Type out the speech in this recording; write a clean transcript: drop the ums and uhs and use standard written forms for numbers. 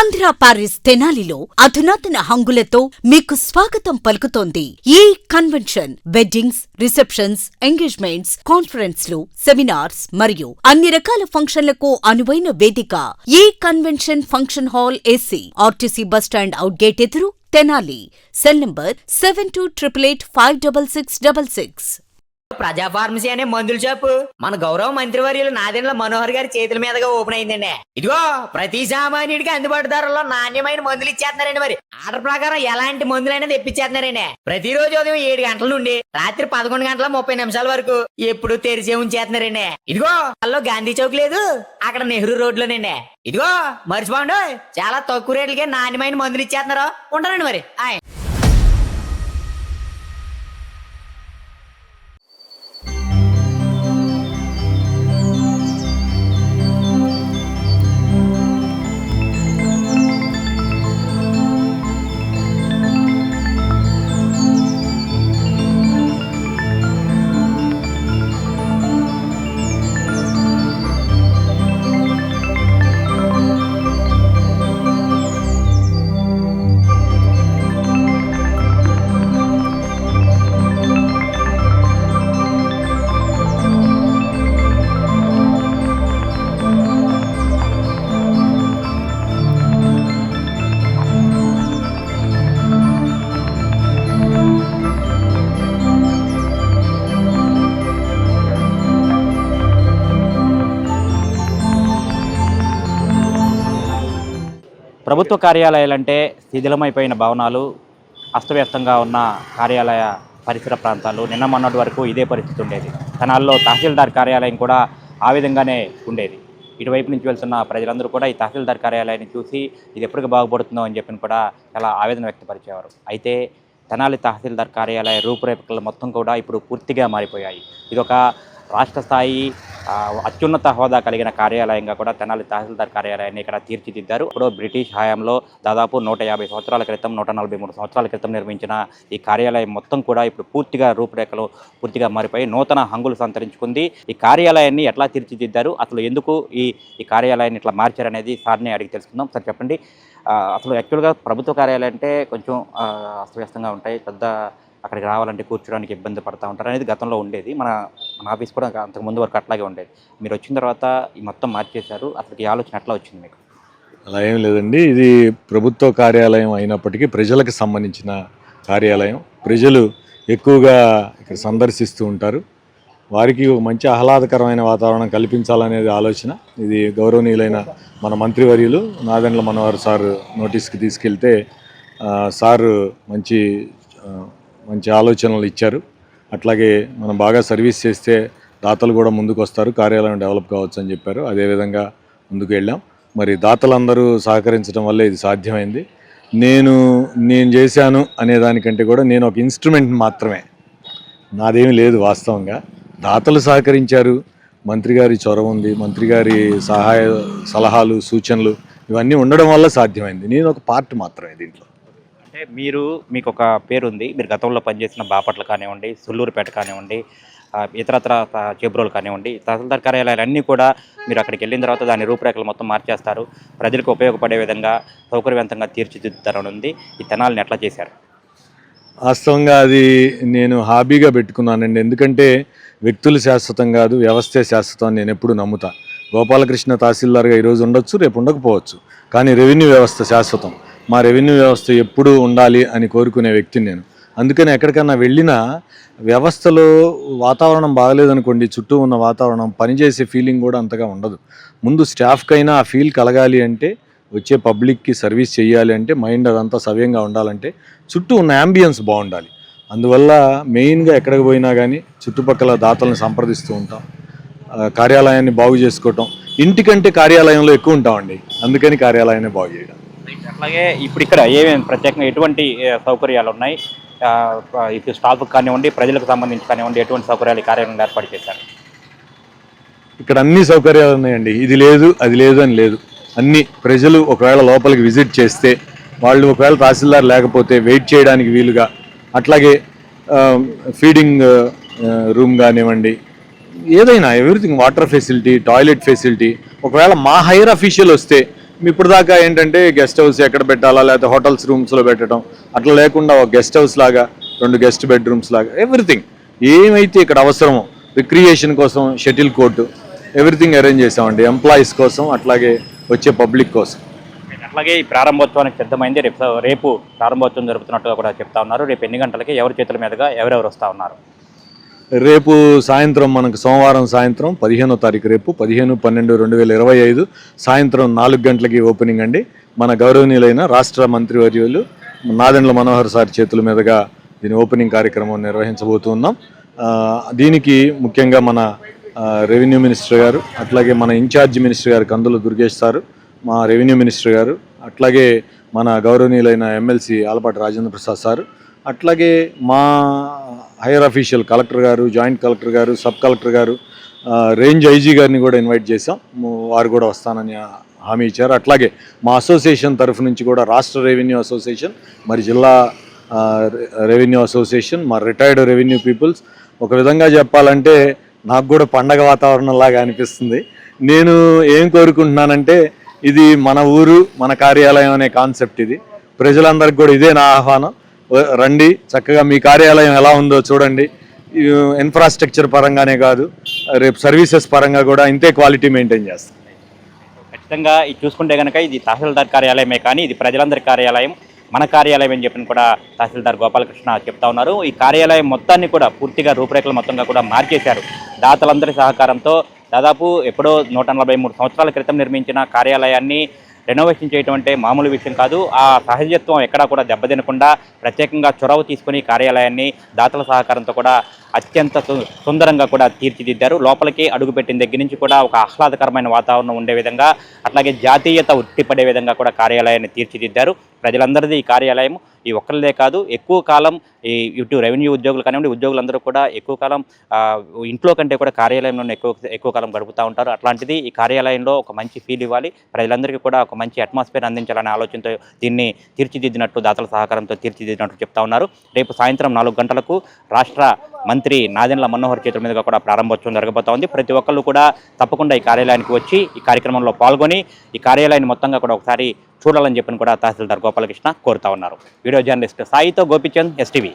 Andhra Paris తెనాలిలో అధునాతన హంగులతో మీకు స్వాగతం పలుకుతోంది ఈ కన్వెన్షన్. వెడ్డింగ్స్, రిసెప్షన్స్, ఎంగేజ్మెంట్స్, కాన్ఫరెన్స్లు, సెమినార్స్ మరియు అన్ని రకాల ఫంక్షన్లకు అనువైన వేదిక. ఈ convention function hall AC, RTC bus stand out gate ఎదురు, తెనాలి. Cell number 7288566666. ప్రజా ఫార్మసీ అనే మందుల షాపు మన గౌరవ మంత్రివర్యులు నాదెండ్ల మనోహర్ గారి చేతుల మీదుగా ఓపెన్ అయిందండి. ఇదిగో ప్రతి సామాన్యుడికి అందుబాటు ధరలో నాణ్యమైన మందులు ఇచ్చేస్తున్నారండి. మరి ఆర్డర్ ప్రకారం ఎలాంటి మందులైనా తెప్పించేస్తున్నారండి. ప్రతిరోజు ఉదయం 7 గంటల నుండి రాత్రి 11 గంటల 30 నిమిషాల వరకు ఎప్పుడు తెరిచే ఉంచేస్తున్నారండి. ఇదిగో అల్లో గాంధీ చౌక్ లేదు, అక్కడ నెహ్రూ రోడ్లోనండి. ఇదిగో మర్చిపోండి, చాలా తక్కువ రేట్లకే నాణ్యమైన మందులు ఇచ్చేస్తున్నారు. ఉంటారండి మరి. ప్రభుత్వ కార్యాలయాలంటే శిథిలమైపోయిన భవనాలు, అస్తవ్యస్తంగా ఉన్న కార్యాలయ పరిసర ప్రాంతాలు. నిన్న మొన్నటి వరకు ఇదే పరిస్థితి ఉండేది. తెనాలిలో తహసీల్దార్ కార్యాలయం కూడా ఆ విధంగానే ఉండేది. ఇటువైపు నుంచి వెళ్తున్న ప్రజలందరూ కూడా ఈ తహసీల్దార్ కార్యాలయాన్ని చూసి ఇది ఎప్పటికి బాగుపడుతుందో అని చెప్పి కూడా చాలా ఆవేదన వ్యక్తపరిచేవారు. అయితే తెనాలి తహసీల్దార్ కార్యాలయ రూపురేఖలు మొత్తం కూడా ఇప్పుడు పూర్తిగా మారిపోయాయి. ఇదొక రాష్ట్ర స్థాయి అత్యున్నత హోదా కలిగిన కార్యాలయంగా కూడా తెనాలి తహసీల్దార్ కార్యాలయాన్ని ఇక్కడ తీర్చిదిద్దారు. ఇప్పుడు బ్రిటిష్ హయాంలో దాదాపు 150 సంవత్సరాల క్రితం, 143 సంవత్సరాల క్రితం నిర్మించిన ఈ కార్యాలయం మొత్తం కూడా ఇప్పుడు పూర్తిగా రూపురేఖలు పూర్తిగా మారిపోయి నూతన హంగులు సంతరించుకుంది. ఈ కార్యాలయాన్ని ఎట్లా తీర్చిదిద్దారు, అసలు ఎందుకు ఈ కార్యాలయాన్ని ఇట్లా మార్చారనేది సార్ని అడిగి తెలుసుకుందాం. సార్ చెప్పండి, అసలు యాక్చువల్గా ప్రభుత్వ కార్యాలయం అంటే కొంచెం అస్తవ్యస్తంగా ఉంటాయి, పెద్ద అక్కడికి రావాలంటే కూర్చోడానికి ఇబ్బంది పడుతూ ఉంటారు అనేది గతంలో ఉండేది. మన ఆఫీస్ కూడా అంతకుముందు వరకు అట్లాగే ఉండేది. మీరు వచ్చిన తర్వాత ఈ మొత్తం మార్చేశారు. అసలు ఈ ఆలోచన ఎట్లా వచ్చింది మీకు? అలా ఏం లేదండి, ఇది ప్రభుత్వ కార్యాలయం అయినప్పటికీ ప్రజలకు సంబంధించిన కార్యాలయం. ప్రజలు ఎక్కువగా ఇక్కడ సందర్శిస్తూ ఉంటారు. వారికి ఒక మంచి ఆహ్లాదకరమైన వాతావరణం కల్పించాలనేది ఆలోచన. ఇది గౌరవనీయులైన మన మంత్రివర్యులు నాదెండ్ల మనోహర్ సార్ నోటీస్కి తీసుకెళ్తే సారు మంచి ఆలోచనలు ఇచ్చారు. అట్లాగే మనం బాగా సర్వీస్ చేస్తే దాతలు కూడా ముందుకు వస్తారు, కార్యాలయం డెవలప్ కావచ్చు అని చెప్పారు. అదేవిధంగా ముందుకు వెళ్ళాం. మరి దాతలందరూ సహకరించడం వల్లే ఇది సాధ్యమైంది. నేను చేశాను అనేదానికంటే కూడా నేను ఒక ఇన్స్ట్రుమెంట్ మాత్రమే, నాదేమీ లేదు. వాస్తవంగా దాతలు సహకరించారు, మంత్రి గారి చొరవ ఉంది, మంత్రి గారి సలహాలు సూచనలు ఇవన్నీ ఉండడం వల్ల సాధ్యమైంది. నేను ఒక పార్ట్ మాత్రమే దీంట్లో. అంటే మీకు ఒక పేరుంది, మీరు గతంలో పనిచేసిన బాపట్ల కానివ్వండి, సుల్లూరుపేట కానివ్వండి, ఇతరత్ర చేబ్రోలు కానివ్వండి, తహసీల్దార్ కార్యాలయాలు అన్నీ కూడా మీరు అక్కడికి వెళ్ళిన తర్వాత దాని రూపురేఖలు మొత్తం మార్చేస్తారు, ప్రజలకు ఉపయోగపడే విధంగా సౌకర్యవంతంగా తీర్చిదిద్దుతారని ఉంది. ఈ తెనాలిని ఎట్లా చేశారు? వాస్తవంగా అది నేను హాబీగా పెట్టుకున్నానండి. ఎందుకంటే వ్యక్తులు శాశ్వతం కాదు, వ్యవస్థే శాశ్వతం అని నేను ఎప్పుడు నమ్ముతా. గోపాలకృష్ణ తహసీల్దార్గా ఈరోజు ఉండొచ్చు, రేపు ఉండకపోవచ్చు, కానీ రెవెన్యూ వ్యవస్థ శాశ్వతం. మా రెవెన్యూ వ్యవస్థ ఎప్పుడూ ఉండాలి అని కోరుకునే వ్యక్తిని నేను. అందుకని ఎక్కడికన్నా వెళ్ళినా వ్యవస్థలో వాతావరణం బాగలేదనుకోండి, చుట్టూ ఉన్న వాతావరణం పనిచేసే ఫీలింగ్ కూడా అంతగా ఉండదు. ముందు స్టాఫ్కైనా ఆ ఫీల్ కలగాలి అంటే, వచ్చే పబ్లిక్కి సర్వీస్ చేయాలి అంటే, మైండ్ అదంతా సవ్యంగా ఉండాలంటే చుట్టూ ఉన్న యాంబియన్స్ బాగుండాలి. అందువల్ల మెయిన్గా ఎక్కడికి పోయినా కానీ చుట్టుపక్కల దాతలను సంప్రదిస్తూ ఉంటాం, కార్యాలయాన్ని బాగు చేసుకోవటం. ఇంటికంటే కార్యాలయంలో ఎక్కువ ఉంటామండి, అందుకని కార్యాలయాన్ని బాగు చేయడం. అట్లాగే ఇప్పుడు ఇక్కడ ఏమేమి ప్రత్యేకంగా ఎటువంటి సౌకర్యాలు ఉన్నాయి, ఇటు స్టాఫ్కి కానివ్వండి, ప్రజలకు సంబంధించి కానివ్వండి, ఎటువంటి సౌకర్యాలు కార్యాలయంలో ఏర్పాటు చేశారు? ఇక్కడ అన్ని సౌకర్యాలు ఉన్నాయండి, ఇది లేదు అది లేదు అని లేదు. అన్ని ప్రజలు ఒకవేళ లోపలికి విజిట్ చేస్తే, వాళ్ళు ఒకవేళ తహసీల్దార్ లేకపోతే వెయిట్ చేయడానికి వీలుగా, అట్లాగే ఫీడింగ్ రూమ్ కానివ్వండి, ఏదైనా everything, water facility, toilet facility. ఒకవేళ మా హైయర్ అఫీషియల్ వస్తే ఇప్పుడు దాకా ఏంటంటే గెస్ట్ హౌస్ ఎక్కడ పెట్టాలా, లేకపోతే హోటల్స్ రూమ్స్లో పెట్టడం, అట్లా లేకుండా ఒక గెస్ట్ హౌస్ లాగా 2 గెస్ట్ బెడ్రూమ్స్ లాగా ఎవ్రీథింగ్ ఏమైతే ఇక్కడ అవసరమో రిక్రియేషన్ కోసం షటిల్ కోర్టు ఎవ్రీథింగ్ అరేంజ్ చేసామండి, ఎంప్లాయీస్ కోసం అట్లాగే వచ్చే పబ్లిక్ కోసం. అట్లాగే ఈ ప్రారంభోత్సవానికి సిద్ధమైంది. రేపు ప్రారంభోత్సవం జరుపుతున్నట్టుగా కూడా చెప్తా ఉన్నారు. రేపు ఎన్ని గంటలకి ఎవరి చేతుల మీదుగా ఎవరెవరు వస్తూ ఉన్నారు? రేపు సాయంత్రం మనకు సోమవారం సాయంత్రం 15వ తారీఖు, రేపు 15/12/2025 సాయంత్రం 4 గంటలకి ఓపెనింగ్ అండి. మన గౌరవనీయులైన రాష్ట్ర మంత్రివర్యులు నాదెండ్ల మనోహర్ సార్ చేతుల మీదుగా దీని ఓపెనింగ్ కార్యక్రమం నిర్వహించబోతున్నాం. దీనికి ముఖ్యంగా మన రెవెన్యూ మినిస్టర్ గారు, అట్లాగే మన ఇన్ఛార్జ్ మినిస్టర్ గారు కందుల దుర్గేష్ సారు, మా రెవెన్యూ మినిస్టర్ గారు, అట్లాగే మన గౌరవనీయులైన ఎమ్మెల్సీ ఆలపాటి రాజేంద్ర ప్రసాద్ సారు, అట్లాగే మా హైయర్ అఫీషియల్ కలెక్టర్ గారు, జాయింట్ కలెక్టర్ గారు, సబ్ కలెక్టర్ గారు, రేంజ్ ఐజీ గారిని కూడా ఇన్వైట్ చేశాం. వారు కూడా వస్తానని హామీ ఇచ్చారు. అట్లాగే మా అసోసియేషన్ తరఫు నుంచి కూడా రాష్ట్ర రెవెన్యూ అసోసియేషన్, మరి జిల్లా రెవెన్యూ అసోసియేషన్, మా రిటైర్డ్ రెవెన్యూ పీపుల్స్, ఒక విధంగా చెప్పాలంటే నాకు కూడా పండగ వాతావరణంలాగా అనిపిస్తుంది. నేను ఏం కోరుకుంటున్నానంటే ఇది మన ఊరు మన కార్యాలయం అనే కాన్సెప్ట్. ఇది ప్రజలందరికీ కూడా ఇదే నా ఆహ్వానం. రండి, చక్కగా మీ కార్యాలయం ఎలా ఉందో చూడండి. ఇన్ఫ్రాస్ట్రక్చర్ పరంగానే కాదు, రేపు సర్వీసెస్ పరంగా కూడా ఇంతే క్వాలిటీ మెయింటైన్ చేస్తాం. ఖచ్చితంగా ఇది చూసుకుంటే కనుక ఇది తహసీల్దార్ కార్యాలయమే కానీ ఇది ప్రజలందరి కార్యాలయం, మన కార్యాలయం అని చెప్పిన కూడా తహసీల్దార్ గోపాలకృష్ణ చెప్తా ఉన్నారు. ఈ కార్యాలయం మొత్తాన్ని కూడా పూర్తిగా రూపురేఖలు మొత్తంగా కూడా మార్చేశారు. దాతలందరి సహకారంతో దాదాపు ఎప్పుడో 143 సంవత్సరాల క్రితం నిర్మించిన కార్యాలయాన్ని రెనోవేషన్ చేయడం అంటే మామూలు విషయం కాదు. ఆ సహజత్వం ఎక్కడా కూడా దెబ్బతినకుండా ప్రత్యేకంగా చొరవ తీసుకుని కార్యాలయాన్ని దాతల సహకారంతో కూడా అత్యంత సుందరంగా కూడా తీర్చిదిద్దారు. లోపలికి అడుగుపెట్టిన దగ్గర నుంచి కూడా ఒక ఆహ్లాదకరమైన వాతావరణం ఉండే విధంగా, అట్లాగే జాతీయత ఉట్టిపడే విధంగా కూడా కార్యాలయాన్ని తీర్చిదిద్దారు. ప్రజలందరిది ఈ కార్యాలయం ఈ ఒక్కరిదే కాదు, ఎక్కువ కాలం ఇటు రెవెన్యూ ఉద్యోగులు కానివ్వండి, ఉద్యోగులందరూ కూడా ఎక్కువ కాలం ఇంట్లో కంటే కూడా కార్యాలయంలోనే ఎక్కువ కాలం గడుపుతూ ఉంటారు. అట్లాంటిది ఈ కార్యాలయంలో ఒక మంచి ఫీల్ ఇవ్వాలి, ప్రజలందరికీ కూడా ఒక మంచి అట్మాస్ఫియర్ అందించాలనే ఆలోచనతో దీన్ని తీర్చిదిద్దినట్టు, దాతల సహకారంతో తీర్చిదిద్దినట్టు చెప్తా ఉన్నారు. రేపు సాయంత్రం 4 గంటలకు రాష్ట్ర మంత్రి నాదెండ్ల మనోహర్ చేతుల మీదుగా కూడా ప్రారంభోత్సవం జరగబోతా ఉంది. ప్రతి ఒక్కళ్ళు కూడా తప్పకుండా ఈ కార్యాలయానికి వచ్చి ఈ కార్యక్రమంలో పాల్గొని ఈ కార్యాలయాన్ని మొత్తంగా కూడా ఒకసారి చూడాలని చెప్పని కూడా తహసీల్దార్ గోపాలకృష్ణ కోరుతా ఉన్నారు. వీడియో జర్నలిస్ట్ సాయితో గోపిచంద్, STV.